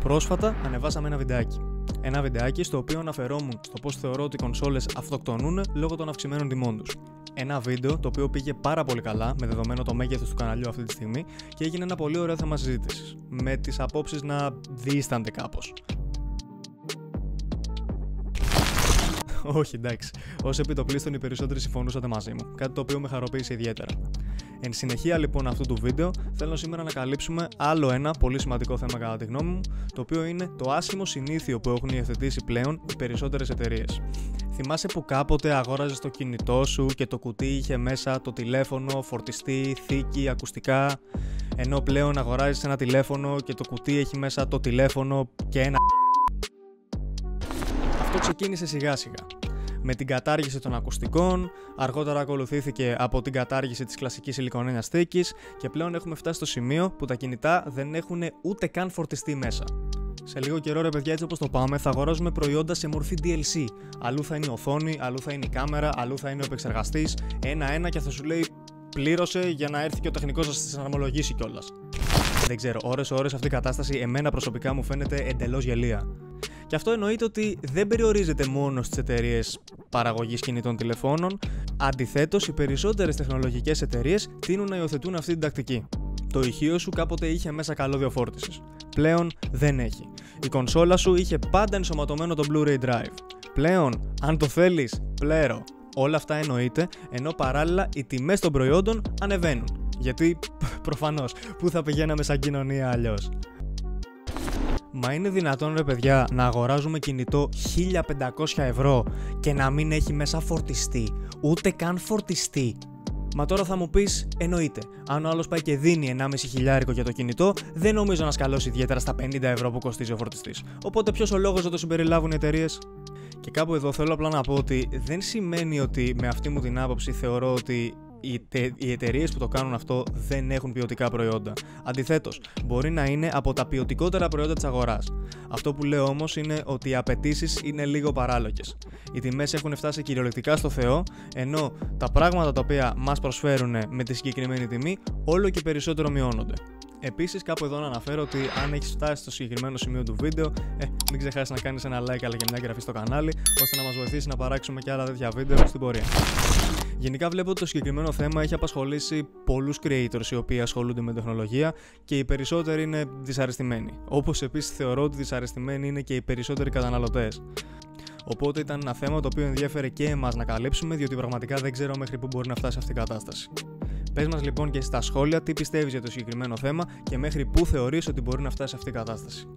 Πρόσφατα ανεβάσαμε ένα βιντεάκι. Ένα βιντεάκι στο οποίο αναφερόμουν στο πώς θεωρώ ότι οι κονσόλες αυτοκτονούν λόγω των αυξημένων τιμών τους. Ένα βίντεο το οποίο πήγε πάρα πολύ καλά με δεδομένο το μέγεθος του καναλιού αυτή τη στιγμή και έγινε ένα πολύ ωραίο θέμα συζήτησης, με τις απόψεις να διήστανται κάπως. Όχι, εντάξει. Ως επιτοπλίστων οι περισσότεροι συμφωνούσατε μαζί μου, κάτι το οποίο με χαροποίησε ιδιαίτερα. Εν συνεχεία λοιπόν αυτού του βίντεο, θέλω σήμερα να καλύψουμε άλλο ένα πολύ σημαντικό θέμα κατά τη γνώμη μου, το οποίο είναι το άσχημο συνήθειο που έχουν υιοθετήσει πλέον οι περισσότερες εταιρείες. Θυμάσαι που κάποτε αγόραζες το κινητό σου και το κουτί είχε μέσα το τηλέφωνο, φορτιστή, θήκη, ακουστικά, ενώ πλέον αγοράζεις ένα τηλέφωνο και το κουτί έχει μέσα το τηλέφωνο και ένα. Αυτό ξεκίνησε σιγά σιγά. Με την κατάργηση των ακουστικών, αργότερα ακολουθήθηκε από την κατάργηση της κλασικής σιλικονένιας θήκης και πλέον έχουμε φτάσει στο σημείο που τα κινητά δεν έχουν ούτε καν φορτιστή μέσα. Σε λίγο καιρό, ρε παιδιά, έτσι όπως το πάμε, θα αγοράζουμε προϊόντα σε μορφή DLC. Αλλού θα είναι η οθόνη, αλλού θα είναι η κάμερα, αλλού θα είναι ο επεξεργαστής, ένα-ένα και θα σου λέει πλήρωσε για να έρθει και ο τεχνικός να σας αρμολογήσει κιόλας. Δεν ξέρω, ώρες-ώρες αυτή η κατάσταση εμένα προσωπικά μου φαίνεται εντελώς γελία. Και αυτό εννοείται ότι δεν περιορίζεται μόνο στις εταιρείες παραγωγής κινητών τηλεφώνων, αντιθέτως οι περισσότερες τεχνολογικές εταιρείες τείνουν να υιοθετούν αυτή την τακτική. Το ηχείο σου κάποτε είχε μέσα καλώδιο φόρτισης. Πλέον δεν έχει. Η κονσόλα σου είχε πάντα ενσωματωμένο το Blu-ray drive. Πλέον, αν το θέλεις, πλέρο. Όλα αυτά εννοείται, ενώ παράλληλα οι τιμές των προϊόντων ανεβαίνουν. Γιατί, προφανώς, πού θα πηγαίναμε σαν κοινωνία αλλιώς. Μα είναι δυνατόν, ρε παιδιά, να αγοράζουμε κινητό 1500 ευρώ και να μην έχει μέσα φορτιστή, ούτε καν φορτιστή? Μα τώρα θα μου πεις, εννοείται, αν ο άλλος πάει και δίνει 1,5 χιλιάρικο για το κινητό, δεν νομίζω να σκαλώσει ιδιαίτερα στα 50 ευρώ που κοστίζει ο φορτιστής. Οπότε ποιος ο λόγος να το συμπεριλάβουν οι εταιρείες? Και κάπου εδώ θέλω απλά να πω ότι δεν σημαίνει ότι με αυτή μου την άποψη θεωρώ ότι οι εταιρείες που το κάνουν αυτό δεν έχουν ποιοτικά προϊόντα. Αντιθέτως, μπορεί να είναι από τα ποιοτικότερα προϊόντα της αγοράς. Αυτό που λέω όμως είναι ότι οι απαιτήσεις είναι λίγο παράλογες. Οι τιμές έχουν φτάσει κυριολεκτικά στο Θεό, ενώ τα πράγματα τα οποία μας προσφέρουν με τη συγκεκριμένη τιμή όλο και περισσότερο μειώνονται. Επίσης, κάπου εδώ να αναφέρω ότι αν έχεις φτάσει στο συγκεκριμένο σημείο του βίντεο, μην ξεχάσεις να κάνεις ένα like αλλά και μια εγγραφή στο κανάλι, ώστε να μας βοηθήσει να παράξουμε και άλλα τέτοια βίντεο στην πορεία. Γενικά βλέπω ότι το συγκεκριμένο θέμα έχει απασχολήσει πολλούς creators οι οποίοι ασχολούνται με τεχνολογία και οι περισσότεροι είναι δυσαρεστημένοι. Όπως επίσης θεωρώ ότι δυσαρεστημένοι είναι και οι περισσότεροι καταναλωτές. Οπότε ήταν ένα θέμα το οποίο ενδιέφερε και εμάς να καλύψουμε, διότι πραγματικά δεν ξέρω μέχρι πού μπορεί να φτάσει αυτή η κατάσταση. Πες μας λοιπόν και στα σχόλια τι πιστεύεις για το συγκεκριμένο θέμα και μέχρι πού θεωρείς ότι μπορεί να φτάσει αυτή η κατάσταση.